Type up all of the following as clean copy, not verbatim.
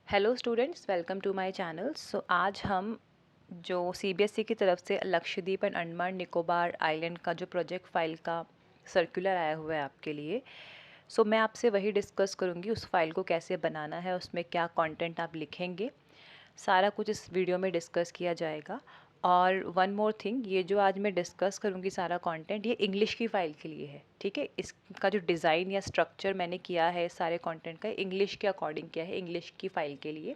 Hello students, welcome to my channel. So आज हम जो सीबीएसई की तरफ से लक्षद्वीप एंड अंडमान निकोबार आइलैंड का जो प्रोजेक्ट फाइल का सर्कुलर आया हुआ है आपके लिए, मैं आपसे वही डिस्कस करूँगी। उस फाइल को कैसे बनाना है, उसमें क्या कंटेंट आप लिखेंगे, सारा कुछ इस वीडियो में डिस्कस किया जाएगा। और वन मोर थिंग, ये जो आज मैं डिस्कस करूँगी सारा कंटेंट, ये इंग्लिश की फ़ाइल के लिए है, ठीक है। इसका जो डिज़ाइन या स्ट्रक्चर मैंने किया है सारे कंटेंट का, इंग्लिश के अकॉर्डिंग किया है, इंग्लिश की फ़ाइल के लिए।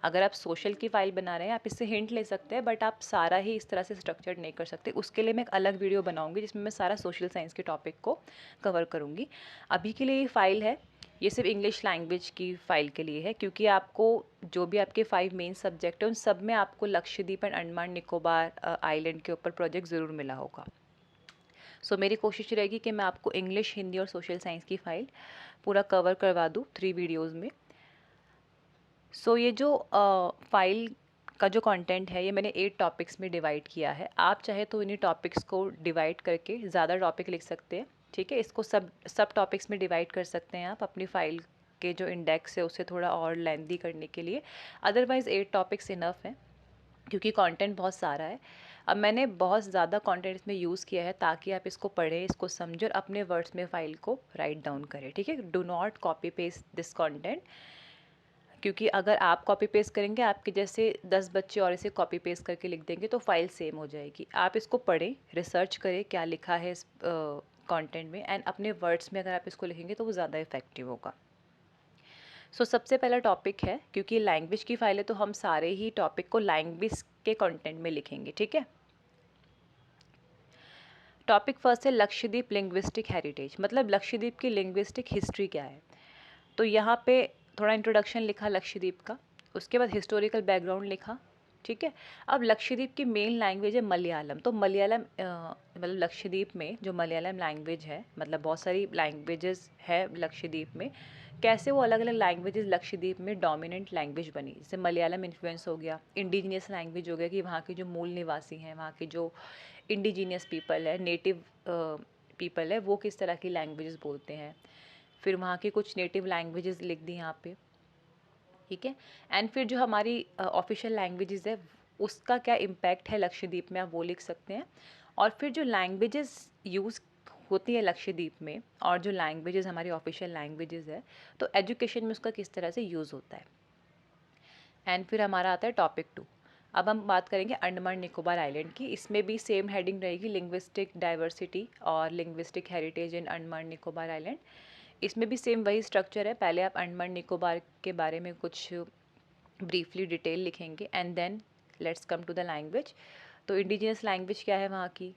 अगर आप सोशल की फ़ाइल बना रहे हैं, आप इससे हिंट ले सकते हैं, बट आप सारा ही इस तरह से स्ट्रक्चर्ड नहीं कर सकते। उसके लिए मैं एक अलग वीडियो बनाऊँगी जिसमें मैं सारा सोशल साइंस के टॉपिक को कवर करूँगी। अभी के लिए ये फ़ाइल है, ये सिर्फ इंग्लिश लैंग्वेज की फ़ाइल के लिए है, क्योंकि आपको जो भी आपके 5 मेन सब्जेक्ट हैं उन सब में आपको लक्षद्वीप एंड अंडमान निकोबार आइलैंड के ऊपर प्रोजेक्ट ज़रूर मिला होगा। मेरी कोशिश रहेगी कि मैं आपको इंग्लिश, हिंदी और सोशल साइंस की फ़ाइल पूरा कवर करवा दूँ 3 वीडियोज़ में। ये जो फाइल का जो कंटेंट है, ये मैंने 8 टॉपिक्स में डिवाइड किया है। आप चाहे तो इन्हीं टॉपिक्स को डिवाइड करके ज़्यादा टॉपिक लिख सकते हैं, ठीक है। इसको सब सब टॉपिक्स में डिवाइड कर सकते हैं आप अपनी फ़ाइल के जो इंडेक्स है उसे थोड़ा और लेंदी करने के लिए। अदरवाइज़ 8 टॉपिक्स इनफ हैं, क्योंकि कंटेंट बहुत सारा है। अब मैंने बहुत ज़्यादा कंटेंट इसमें यूज़ किया है ताकि आप इसको पढ़ें, इसको समझें और अपने वर्ड्स में फ़ाइल को राइट डाउन करें, ठीक है। Do not copy paste this content, क्योंकि अगर आप कॉपी पेस्ट करेंगे, आपके जैसे 10 बच्चे और इसे कॉपी पेस्ट करके लिख देंगे तो फाइल सेम हो जाएगी। आप इसको पढ़ें, रिसर्च करें क्या लिखा है इस कंटेंट में, एंड अपने वर्ड्स में अगर आप इसको लिखेंगे तो वो ज़्यादा इफेक्टिव होगा। सबसे पहला टॉपिक है, क्योंकि लैंग्वेज की फाइल है तो हम सारे ही टॉपिक को लैंग्वेज के कंटेंट में लिखेंगे, ठीक है। टॉपिक फर्स्ट है लक्षद्वीप लिंग्विस्टिक हेरिटेज, मतलब लक्षद्वीप की लिंग्विस्टिक हिस्ट्री क्या है। तो यहाँ पे थोड़ा इंट्रोडक्शन लिखा लक्षद्वीप का, उसके बाद हिस्टोरिकल बैकग्राउंड लिखा, ठीक है। अब लक्षद्वीप की मेन लैंग्वेज है मलयालम। तो मलयालम मतलब लक्षद्वीप में जो मलयालम लैंग्वेज है, मतलब बहुत सारी लैंग्वेजेस है लक्षद्वीप में, कैसे वो अलग अलग लैंग्वेजेस लक्षद्वीप में डोमिनेंट लैंग्वेज बनी। जैसे मलयालम इन्फ्लुएंस हो गया, इंडिजीनियस लैंग्वेज हो गया कि वहाँ के जो मूल निवासी हैं, वहाँ के जो इंडिजीनियस पीपल है, नेटिव पीपल है, वो किस तरह की लैंग्वेजेस बोलते हैं। फिर वहाँ की कुछ नेटिव लैंग्वेजेस लिख दी यहाँ पे, ठीक है। एंड फिर जो हमारी ऑफिशियल लैंग्वेजेस है उसका क्या इम्पैक्ट है लक्षद्वीप में, आप वो लिख सकते हैं। और फिर जो लैंग्वेजेस यूज़ होती है लक्षद्वीप में और जो लैंग्वेजेस हमारी ऑफिशियल लैंग्वेजेस है, तो एजुकेशन में उसका किस तरह से यूज़ होता है। एंड फिर हमारा आता है टॉपिक 2। अब हम बात करेंगे अंडमान निकोबार आइलैंड की। इसमें भी सेम हेडिंग रहेगी, लिंग्विस्टिक डाइवर्सिटी और लिंग्विस्टिक हेरिटेज इन अंडमान निकोबार आइलैंड। इसमें भी सेम वही स्ट्रक्चर है, पहले आप अंडमान निकोबार के बारे में कुछ ब्रीफली डिटेल लिखेंगे and then let's come to the language. तो इंडिजिनस लैंग्वेज क्या है वहाँ की,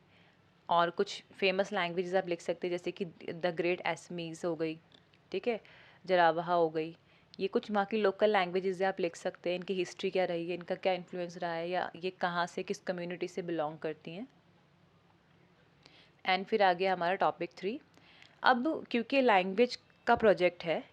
और कुछ फेमस लैंग्वेजेस आप लिख सकते हैं, जैसे कि द ग्रेट एसमीज हो गई, ठीक है, जरावाहा हो गई। ये कुछ वहाँ की लोकल लैंग्वेजेस आप लिख सकते हैं, इनकी हिस्ट्री क्या रही है, इनका क्या इन्फ्लुएंस रहा है, या ये कहाँ से, किस कम्युनिटी से बिलोंग करती हैं। एंड फिर आ गया हमारा टॉपिक 3। अब क्योंकि लैंग्वेज का प्रोजेक्ट है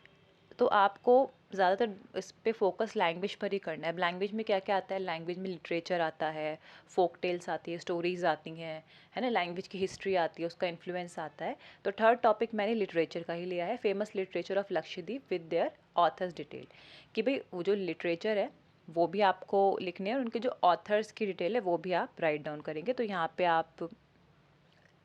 तो आपको ज़्यादातर इस पे फोकस लैंग्वेज पर ही करना है। अब लैंग्वेज में क्या क्या आता है, लैंग्वेज में लिटरेचर आता है, फोक टेल्स आती है, स्टोरीज़ आती हैं, है ना, लैंग्वेज की हिस्ट्री आती है, उसका इन्फ्लुएंस आता है। तो थर्ड टॉपिक मैंने लिटरेचर का ही लिया है, famous literature of Lakshadweep with their authors detail, कि भाई वो जो लिटरेचर है वो भी आपको लिखने हैं और उनके जो ऑथर्स की डिटेल है वो भी आप राइट डाउन करेंगे। तो यहाँ पे आप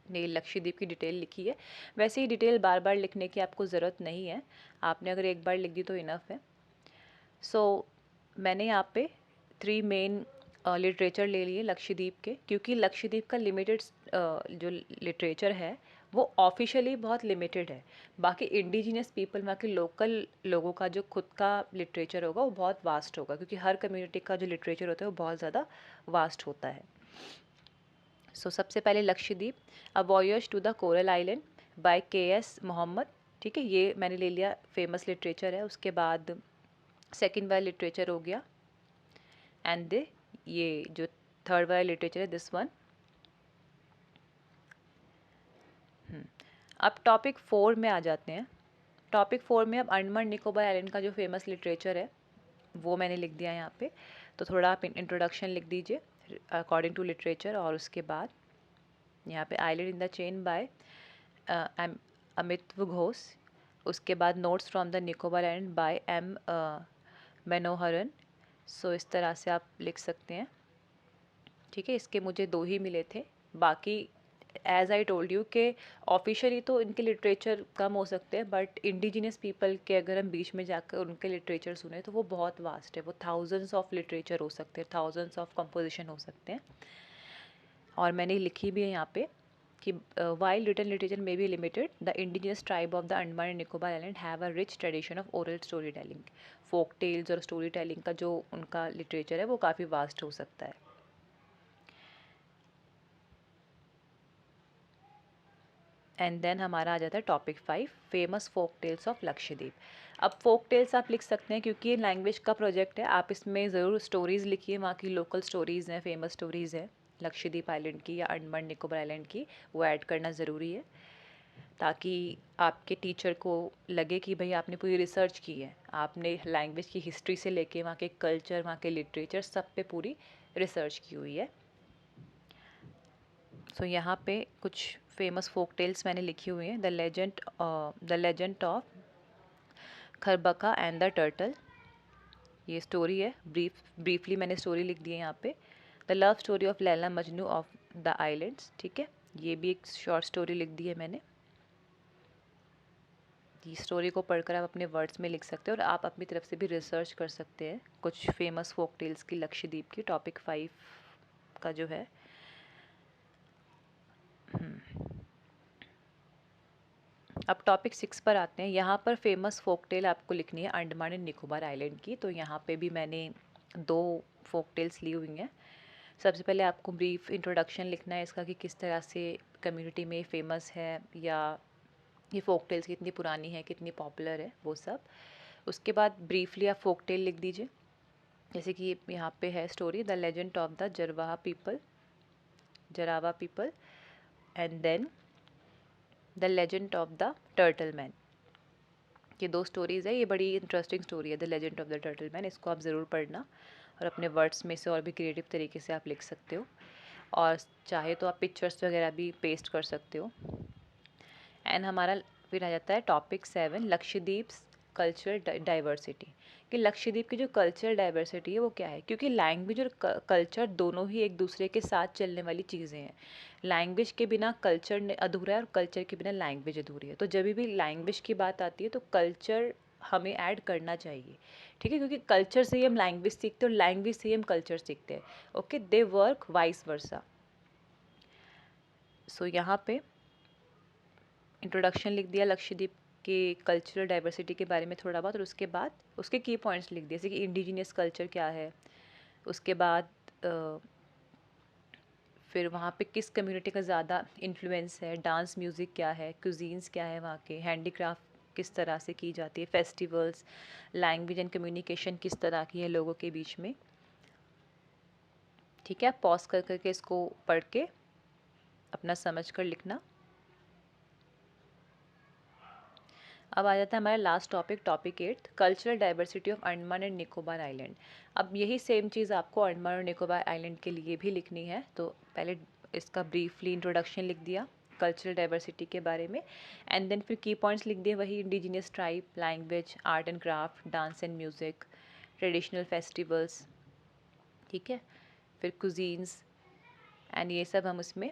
ने लक्षद्वीप की डिटेल लिखी है। वैसे ही डिटेल बार बार लिखने की आपको ज़रूरत नहीं है, आपने अगर एक बार लिख दी तो इनफ है। मैंने यहाँ पे 3 मेन लिटरेचर ले लिए लक्षद्वीप के, क्योंकि लक्षद्वीप का लिमिटेड जो लिटरेचर है वो ऑफिशियली बहुत लिमिटेड है। बाकी इंडिजिनियस पीपल, वहाँ के लोकल लोगों का जो खुद का लिटरेचर होगा वो बहुत वास्ट होगा, क्योंकि हर कम्युनिटी का जो लिटरेचर होता है वो बहुत ज़्यादा वास्ट होता है। सबसे पहले Lakshadweep, a voyage to the coral island by K S. Mohammed, ठीक है, ये मैंने ले लिया, फेमस लिटरेचर है। उसके बाद सेकंड वाला लिटरेचर हो गया, एंड ये जो थर्ड वाला लिटरेचर है दिस वन। अब टॉपिक 4 में आ जाते हैं। टॉपिक 4 में अब अंडमान निकोबार आइलैंड का जो फेमस लिटरेचर है वो मैंने लिख दिया यहाँ पे। तो थोड़ा आप इंट्रोडक्शन लिख दीजिए अकॉर्डिंग टू लिटरेचर, और उसके बाद यहाँ पे island in the chain by Amitav Ghosh. उसके बाद notes from the Nicobar island by M Manoharan. So इस तरह से आप लिख सकते हैं, ठीक है। इसके मुझे 2 ही मिले थे। बाकी एज आई टोल्ड यू कि ऑफिशियली तो इनके लिटरेचर कम हो सकते हैं, बट इंडिजिनियस पीपल के अगर हम बीच में जाकर उनके लिटरेचर सुने तो वो बहुत वास्ट है। वो थाउजेंड्स ऑफ लिटरेचर हो सकते हैं, थाउजेंड्स ऑफ कंपोजिशन हो सकते हैं। और मैंने लिखी भी है यहाँ पे कि while written literature may be limited, the indigenous tribe of the Andaman and Nicobar island have a rich tradition of oral story telling. Folk tales और स्टोरी टेलिंग का जो उनका लिटरेचर है वो काफ़ी वास्ट हो सकता है। एंड देन हमारा आ जाता है topic 5, famous folk tales of Lakshadweep. अब फोक टेल्स आप लिख सकते हैं क्योंकि ये लैंग्वेज का प्रोजेक्ट है, आप इसमें ज़रूर स्टोरीज़ लिखिए, वहाँ की लोकल स्टोरीज़ हैं, फेमस स्टोरीज़ हैं लक्षद्वीप आइलैंड की या अंडमान निकोबार आइलैंड की, वो ऐड करना ज़रूरी है ताकि आपके टीचर को लगे कि भाई आपने पूरी रिसर्च की है, आपने लैंग्वेज की हिस्ट्री से लेके वहाँ के कल्चर, वहाँ के लिटरेचर, सब पे पूरी रिसर्च की हुई है। सो यहाँ पे कुछ फेमस फोक टेल्स मैंने लिखी हुई हैं। The legend of Kharbaka and the turtle, ये स्टोरी है। ब्रीफली मैंने स्टोरी लिख दी है यहाँ पे। The love story of Laila Majnu of the islands, ठीक है, ये भी एक शॉर्ट स्टोरी लिख दी है मैंने। ये स्टोरी को पढ़कर आप अपने वर्ड्स में लिख सकते हैं और आप अपनी तरफ से भी रिसर्च कर सकते हैं कुछ फेमस फोक टेल्स की लक्षद्वीप की। टॉपिक 5 का जो है अब टॉपिक 6 पर आते हैं। यहाँ पर फेमस फोक टेल आपको लिखनी है अंडमान एंड निकोबार आइलैंड की। तो यहाँ पे भी मैंने 2 फोक टेल्स ली हुई हैं। सबसे पहले आपको ब्रीफ इंट्रोडक्शन लिखना है इसका कि किस तरह से कम्युनिटी में फेमस है या ये फोक टेल्स कितनी पुरानी है, कितनी पॉपुलर है, वो सब। उसके बाद ब्रीफली आप फोक टेल लिख दीजिए, जैसे कि यहाँ पे है story the legend of the Jarawa people and then the legend of the turtle man. ये 2 स्टोरीज़ है, ये बड़ी इंटरेस्टिंग स्टोरी है the legend of the turtle man. इसको आप ज़रूर पढ़ना और अपने वर्ड्स में से और भी क्रिएटिव तरीके से आप लिख सकते हो, और चाहे तो आप पिक्चर्स वगैरह भी पेस्ट कर सकते हो। एंड हमारा फिर आ जाता है टॉपिक 7, लक्षद्वीप कल्चरल डाइवर्सिटी। कि लक्षद्वीप की जो कल्चरल डाइवर्सिटी है वो क्या है, क्योंकि लैंग्वेज और कल्चर दोनों ही एक दूसरे के साथ चलने वाली चीज़ें हैं। लैंग्वेज के बिना कल्चर अधूरा है और कल्चर के बिना लैंग्वेज अधूरी है। तो जब भी लैंग्वेज की बात आती है तो कल्चर हमें ऐड करना चाहिए, ठीक है, क्योंकि कल्चर से ही हम लैंग्वेज सीखते हैं और लैंग्वेज से ही हम कल्चर सीखते हैं। Okay, they work vice versa. So यहाँ पे इंट्रोडक्शन लिख दिया लक्षद्वीप के कल्चरल डाइवर्सिटी के बारे में थोड़ा बहुत, और उसके बाद उसके की पॉइंट्स लिख दिए, जैसे कि इंडिजिनियस कल्चर क्या है, उसके बाद फिर वहाँ पे किस कम्युनिटी का ज़्यादा इन्फ्लुएंस है, डांस म्यूज़िक क्या है, क्यूजीन्स क्या है, वहाँ के हैंडीक्राफ्ट किस तरह से की जाती है, फेस्टिवल्स, लैंग्वेज एंड कम्युनिकेशन किस तरह की है लोगों के बीच में। ठीक है, आप पॉज कर करके इसको पढ़ के अपना समझ कर लिखना। अब आ जाता है हमारा last topic, topic 8, cultural diversity of Andaman and Nicobar island. अब यही सेम चीज़ आपको अंडमान और निकोबार आइलैंड के लिए भी लिखनी है। तो पहले इसका ब्रीफली इंट्रोडक्शन लिख दिया कल्चरल डाइवर्सिटी के बारे में, एंड देन फिर की पॉइंट्स लिख दिए, वही indigenous tribe, language, art and craft, dance and music, traditional festivals, ठीक है, फिर कुजीन्स, एंड ये सब हम उसमें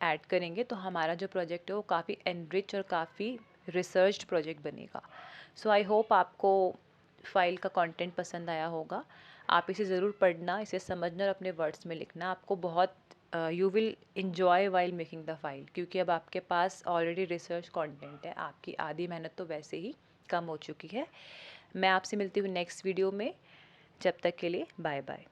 ऐड करेंगे। तो हमारा जो प्रोजेक्ट है वो काफ़ी एनरिच और काफ़ी रिसर्च्ड प्रोजेक्ट बनेगा। सो आई होप आपको फाइल का कंटेंट पसंद आया होगा। आप इसे ज़रूर पढ़ना, इसे समझना और अपने वर्ड्स में लिखना। आपको बहुत you will enjoy while making the file, क्योंकि अब आपके पास ऑलरेडी रिसर्च कंटेंट है, आपकी आधी मेहनत तो वैसे ही कम हो चुकी है। मैं आपसे मिलती हूँ नेक्स्ट वीडियो में, जब तक के लिए बाय बाय।